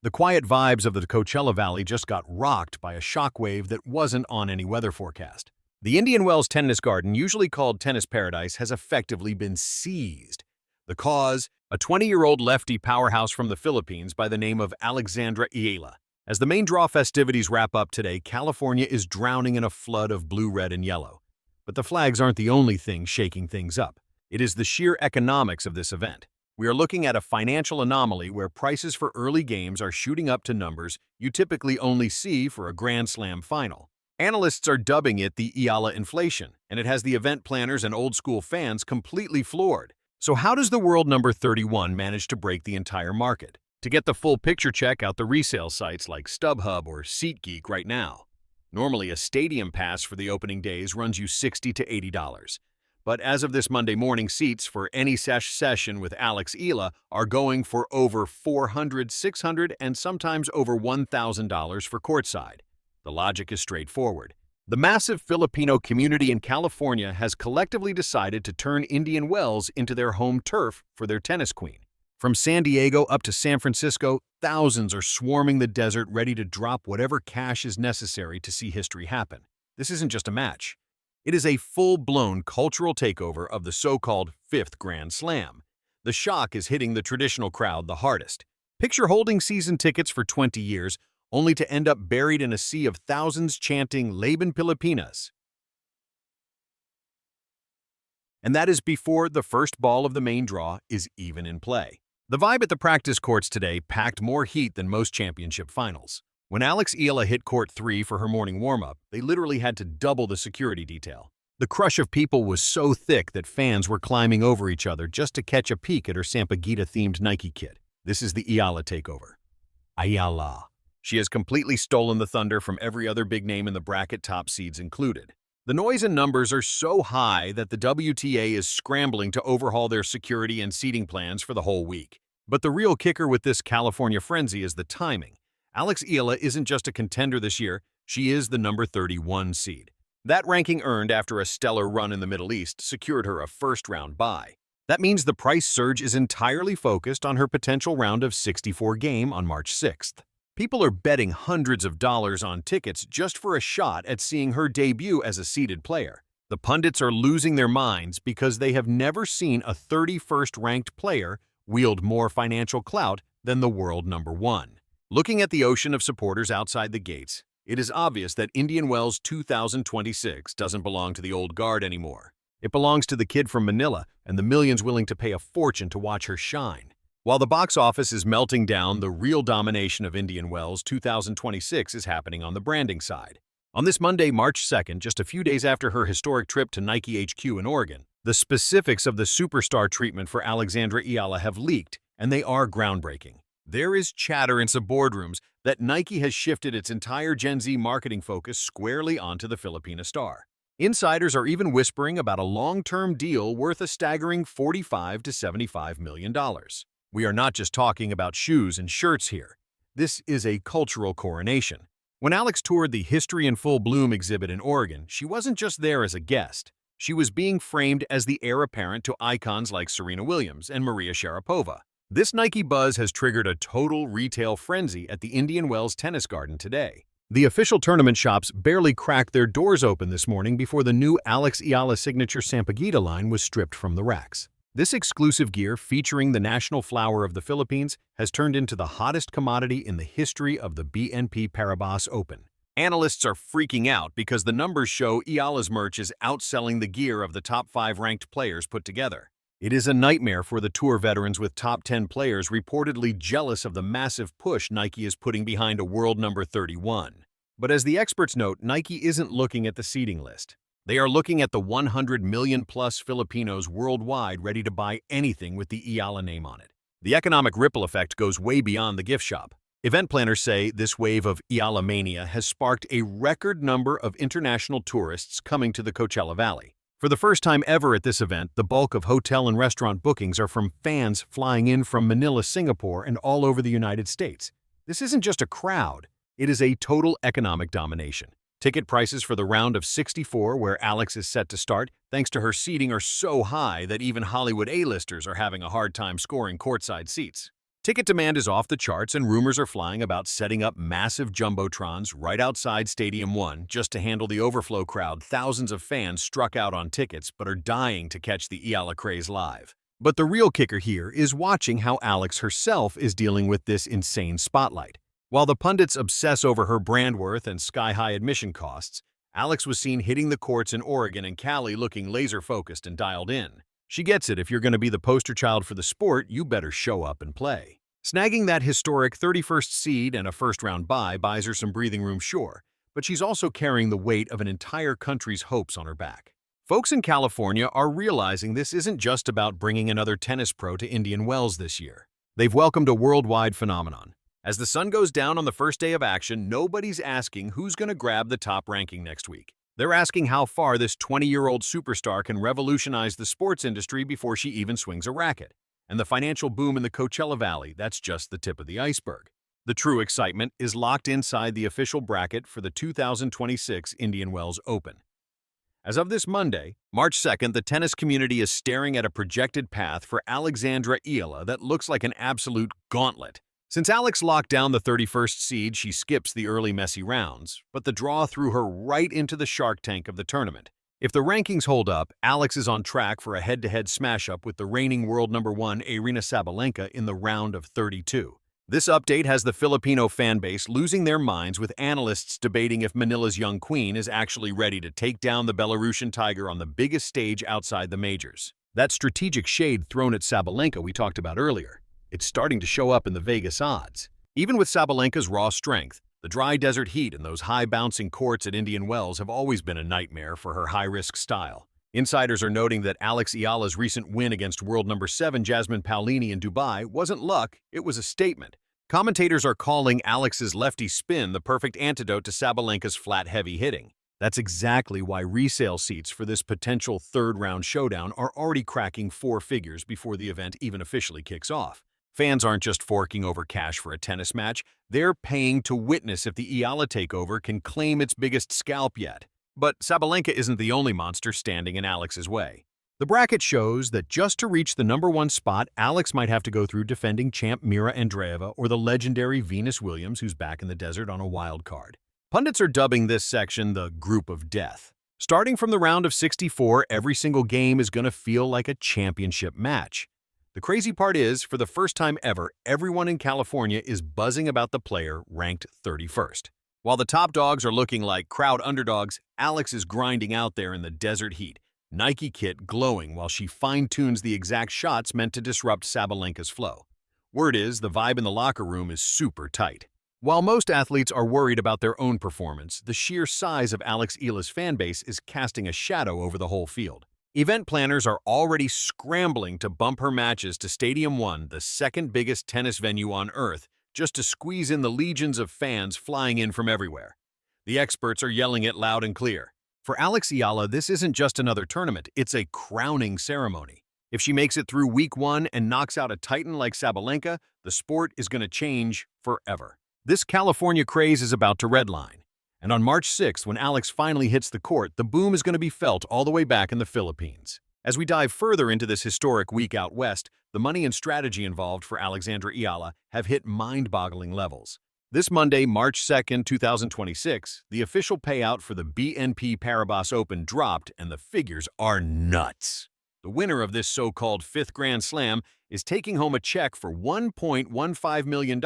The quiet vibes of the Coachella Valley just got rocked by a shockwave that wasn't on any weather forecast. The Indian Wells Tennis Garden, usually called Tennis Paradise, has effectively been seized. The cause? A 20-year-old lefty powerhouse from the Philippines by the name of Alexandra Eala. As the main draw festivities wrap up today, California is drowning in a flood of blue, red, and yellow. But the flags aren't the only thing shaking things up. It is the sheer economics of this event. We are looking at a financial anomaly where prices for early games are shooting up to numbers you typically only see for a Grand Slam final. Analysts are dubbing it the Eala Inflation, and it has the event planners and old-school fans completely floored. So how does the world number 31 manage to break the entire market? To get the full picture, check out the resale sites like StubHub or SeatGeek right now. Normally, a stadium pass for the opening days runs you $60 to $80. But as of this Monday morning, seats for any session with Alex Eala are going for over $400, $600, and sometimes over $1,000 for courtside. The logic is straightforward. The massive Filipino community in California has collectively decided to turn Indian Wells into their home turf for their tennis queen. From San Diego up to San Francisco, thousands are swarming the desert ready to drop whatever cash is necessary to see history happen. This isn't just a match. It is a full-blown cultural takeover of the so-called fifth Grand Slam. The shock is hitting the traditional crowd the hardest. Picture holding season tickets for 20 years, only to end up buried in a sea of thousands chanting Laban Pilipinas. And that is before the first ball of the main draw is even in play. The vibe at the practice courts today packed more heat than most championship finals. When Alex Eala hit court 3 for her morning warm-up, they literally had to double the security detail. The crush of people was so thick that fans were climbing over each other just to catch a peek at her Sampaguita-themed Nike kit. This is the Eala takeover. Eala. She has completely stolen the thunder from every other big name in the bracket, top seeds included. The noise and numbers are so high that the WTA is scrambling to overhaul their security and seating plans for the whole week. But the real kicker with this California frenzy is the timing. Alex Eala isn't just a contender this year, she is the number 31 seed. That ranking earned after a stellar run in the Middle East secured her a first-round bye. That means the price surge is entirely focused on her potential round of 64 game on March 6th. People are betting hundreds of dollars on tickets just for a shot at seeing her debut as a seeded player. The pundits are losing their minds because they have never seen a 31st ranked player wield more financial clout than the world number 1. Looking at the ocean of supporters outside the gates, it is obvious that Indian Wells 2026 doesn't belong to the old guard anymore. It belongs to the kid from Manila and the millions willing to pay a fortune to watch her shine. While the box office is melting down, the real domination of Indian Wells 2026 is happening on the branding side. On this Monday, March 2nd, just a few days after her historic trip to Nike HQ in Oregon, the specifics of the superstar treatment for Alexandra Eala have leaked, and they are groundbreaking. There is chatter in some boardrooms that Nike has shifted its entire Gen Z marketing focus squarely onto the Filipina star. Insiders are even whispering about a long-term deal worth a staggering $45 to $75 million. We are not just talking about shoes and shirts here. This is a cultural coronation. When Alex toured the History in Full Bloom exhibit in Oregon, she wasn't just there as a guest. She was being framed as the heir apparent to icons like Serena Williams and Maria Sharapova. This Nike buzz has triggered a total retail frenzy at the Indian Wells Tennis Garden today. The official tournament shops barely cracked their doors open this morning before the new Alex Eala signature Sampaguita line was stripped from the racks. This exclusive gear, featuring the national flower of the Philippines, has turned into the hottest commodity in the history of the BNP Paribas Open. Analysts are freaking out because the numbers show Eala's merch is outselling the gear of the top 5 ranked players put together. It is a nightmare for the tour veterans, with top 10 players reportedly jealous of the massive push Nike is putting behind a world number 31. But as the experts note, Nike isn't looking at the seeding list. They are looking at the 100 million-plus Filipinos worldwide ready to buy anything with the Eala name on it. The economic ripple effect goes way beyond the gift shop. Event planners say this wave of Eala mania has sparked a record number of international tourists coming to the Coachella Valley. For the first time ever at this event, the bulk of hotel and restaurant bookings are from fans flying in from Manila, Singapore, and all over the United States. This isn't just a crowd, it is a total economic domination. Ticket prices for the round of 64, where Alex is set to start, thanks to her seating, are so high that even Hollywood A-listers are having a hard time scoring courtside seats. Ticket demand is off the charts and rumors are flying about setting up massive jumbotrons right outside Stadium 1 just to handle the overflow crowd. Thousands of fans struck out on tickets but are dying to catch the Eala craze live. But the real kicker here is watching how Alex herself is dealing with this insane spotlight. While the pundits obsess over her brand worth and sky-high admission costs, Alex was seen hitting the courts in Oregon and Cali looking laser-focused and dialed in. She gets it. If you're going to be the poster child for the sport, you better show up and play. Snagging that historic 31st seed and a first-round bye buys her some breathing room, sure, but she's also carrying the weight of an entire country's hopes on her back. Folks in California are realizing this isn't just about bringing another tennis pro to Indian Wells this year. They've welcomed a worldwide phenomenon. As the sun goes down on the first day of action, nobody's asking who's going to grab the top ranking next week. They're asking how far this 20-year-old superstar can revolutionize the sports industry before she even swings a racket. And the financial boom in the Coachella Valley, that's just the tip of the iceberg. The true excitement is locked inside the official bracket for the 2026 Indian Wells Open. As of this Monday, March 2nd, the tennis community is staring at a projected path for Alexandra Eala that looks like an absolute gauntlet. Since Alex locked down the 31st seed, she skips the early messy rounds, but the draw threw her right into the shark tank of the tournament. If the rankings hold up, Alex is on track for a head-to-head smash-up with the reigning world #1 Aryna Sabalenka in the round of 32. This update has the Filipino fanbase losing their minds, with analysts debating if Manila's young queen is actually ready to take down the Belarusian tiger on the biggest stage outside the majors. That strategic shade thrown at Sabalenka we talked about earlier, it's starting to show up in the Vegas odds. Even with Sabalenka's raw strength, the dry desert heat and those high-bouncing courts at Indian Wells have always been a nightmare for her high-risk style. Insiders are noting that Alex Eala's recent win against world #7 Jasmine Paolini in Dubai wasn't luck, it was a statement. Commentators are calling Alex's lefty spin the perfect antidote to Sabalenka's flat, heavy hitting. That's exactly why resale seats for this potential third-round showdown are already cracking 4 figures before the event even officially kicks off. Fans aren't just forking over cash for a tennis match, they're paying to witness if the Eala takeover can claim its biggest scalp yet. But Sabalenka isn't the only monster standing in Alex's way. The bracket shows that just to reach the #1 spot, Alex might have to go through defending champ Mira Andreeva or the legendary Venus Williams, who's back in the desert on a wild card. Pundits are dubbing this section the Group of Death. Starting from the round of 64, every single game is going to feel like a championship match. The crazy part is, for the first time ever, everyone in California is buzzing about the player ranked 31st. While the top dogs are looking like crowd underdogs, Alex is grinding out there in the desert heat, Nike kit glowing while she fine-tunes the exact shots meant to disrupt Sabalenka's flow. Word is, the vibe in the locker room is super tight. While most athletes are worried about their own performance, the sheer size of Alex Eala's fanbase is casting a shadow over the whole field. Event planners are already scrambling to bump her matches to Stadium 1, the second biggest tennis venue on Earth, just to squeeze in the legions of fans flying in from everywhere. The experts are yelling it loud and clear. For Alex Eala, this isn't just another tournament, it's a crowning ceremony. If she makes it through week 1 and knocks out a titan like Sabalenka, the sport is going to change forever. This California craze is about to redline. And on March 6th, when Alex finally hits the court, the boom is going to be felt all the way back in the Philippines. As we dive further into this historic week out west, the money and strategy involved for Alexandra Eala have hit mind-boggling levels. This Monday, March 2nd, 2026, the official payout for the BNP Paribas Open dropped, and the figures are nuts. The winner of this so-called 5th Grand Slam is taking home a check for $1.15 million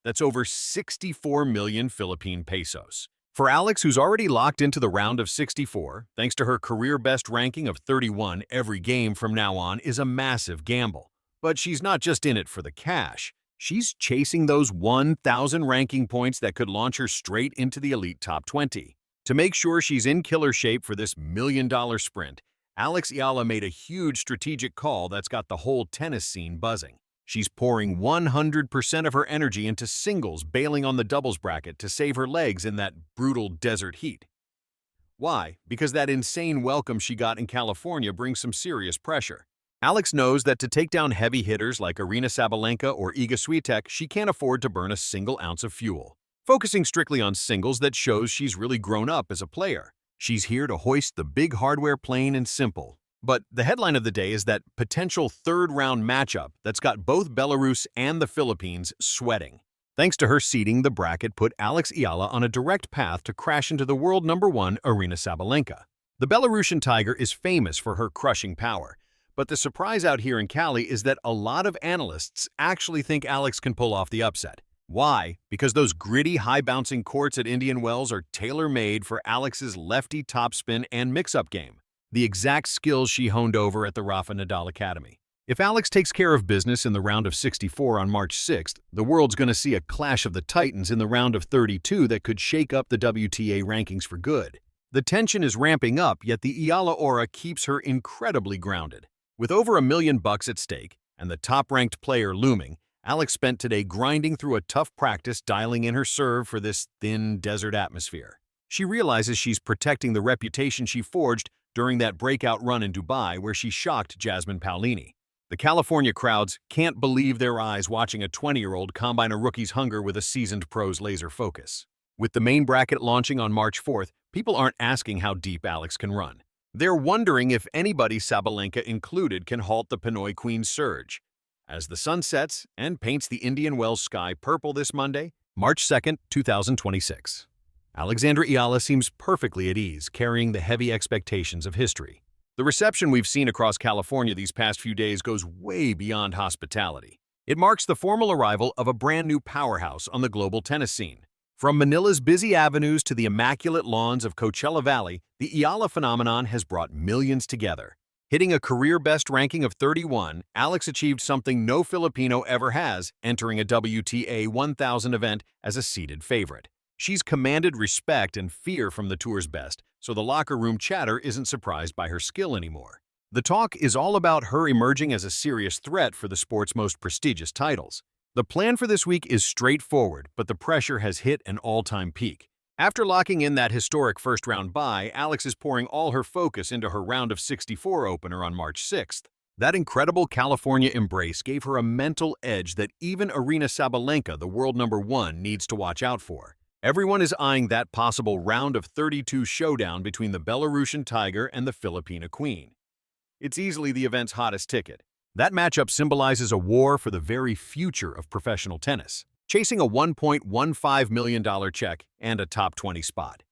that's over 64 million Philippine pesos. For Alex, who's already locked into the round of 64, thanks to her career-best ranking of 31, every game from now on is a massive gamble. But she's not just in it for the cash. She's chasing those 1,000 ranking points that could launch her straight into the elite top 20. To make sure she's in killer shape for this million-dollar sprint, Alex Eala made a huge strategic call that's got the whole tennis scene buzzing. She's pouring 100% of her energy into singles, bailing on the doubles bracket to save her legs in that brutal desert heat. Why? Because that insane welcome she got in California brings some serious pressure. Alex knows that to take down heavy hitters like Aryna Sabalenka or Iga Swiatek, she can't afford to burn a single ounce of fuel. Focusing strictly on singles, that shows she's really grown up as a player. She's here to hoist the big hardware plain and simple. But the headline of the day is that potential third-round matchup that's got both Belarus and the Philippines sweating. Thanks to her seeding, the bracket put Alex Eala on a direct path to crash into the world #1 Aryna Sabalenka. The Belarusian Tiger is famous for her crushing power, but the surprise out here in Cali is that a lot of analysts actually think Alex can pull off the upset. Why? Because those gritty, high-bouncing courts at Indian Wells are tailor-made for Alex's lefty topspin and mix-up game, the exact skills she honed over at the Rafa Nadal Academy. If Alex takes care of business in the round of 64 on March 6th, the world's going to see a clash of the titans in the round of 32 that could shake up the WTA rankings for good. The tension is ramping up, yet the Eala aura keeps her incredibly grounded. With over $1 million at stake and the top-ranked player looming, Alex spent today grinding through a tough practice dialing in her serve for this thin desert atmosphere. She realizes she's protecting the reputation she forged during that breakout run in Dubai where she shocked Jasmine Paolini. The California crowds can't believe their eyes watching a 20-year-old combine a rookie's hunger with a seasoned pro's laser focus. With the main bracket launching on March 4th, people aren't asking how deep Alex can run. They're wondering if anybody, Sabalenka included, can halt the Pinoy Queen's surge. As the sun sets and paints the Indian Wells sky purple this Monday, March 2nd, 2026. Alexandra Eala seems perfectly at ease, carrying the heavy expectations of history. The reception we've seen across California these past few days goes way beyond hospitality. It marks the formal arrival of a brand new powerhouse on the global tennis scene. From Manila's busy avenues to the immaculate lawns of Coachella Valley, the Eala phenomenon has brought millions together. Hitting a career-best ranking of 31, Alex achieved something no Filipino ever has, entering a WTA 1000 event as a seeded favorite. She's commanded respect and fear from the tour's best, so the locker room chatter isn't surprised by her skill anymore. The talk is all about her emerging as a serious threat for the sport's most prestigious titles. The plan for this week is straightforward, but the pressure has hit an all-time peak. After locking in that historic first-round bye, Alex is pouring all her focus into her round of 64 opener on March 6th. That incredible California embrace gave her a mental edge that even Aryna Sabalenka, the world #1, needs to watch out for. Everyone is eyeing that possible round of 32 showdown between the Belarusian Tiger and the Filipino Queen. It's easily the event's hottest ticket. That matchup symbolizes a war for the very future of professional tennis, chasing a $1.15 million check and a top 20 spot.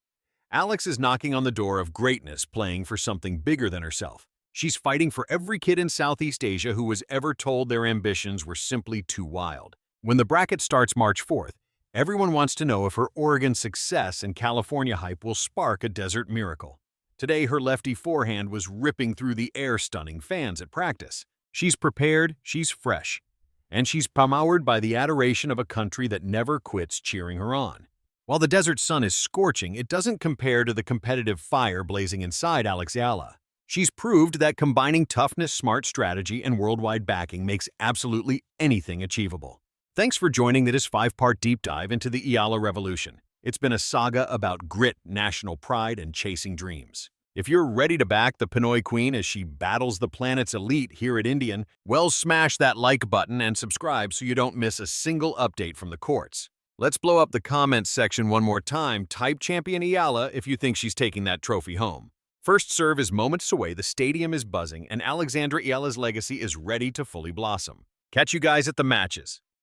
Alex is knocking on the door of greatness, playing for something bigger than herself. She's fighting for every kid in Southeast Asia who was ever told their ambitions were simply too wild. When the bracket starts March 4th, everyone wants to know if her Oregon success and California hype will spark a desert miracle. Today, her lefty forehand was ripping through the air, stunning fans at practice. She's prepared, she's fresh, and she's powered by the adoration of a country that never quits cheering her on. While the desert sun is scorching, it doesn't compare to the competitive fire blazing inside Alex Eala. She's proved that combining toughness, smart strategy, and worldwide backing makes absolutely anything achievable. Thanks for joining this 5-part deep dive into the Eala revolution. It's been a saga about grit, national pride, and chasing dreams. If you're ready to back the Pinoy Queen as she battles the planet's elite here at Indian, well, smash that like button and subscribe so you don't miss a single update from the courts. Let's blow up the comments section one more time. Type Champion Eala if you think she's taking that trophy home. First serve is moments away, the stadium is buzzing, and Alexandra Eala's legacy is ready to fully blossom. Catch you guys at the matches.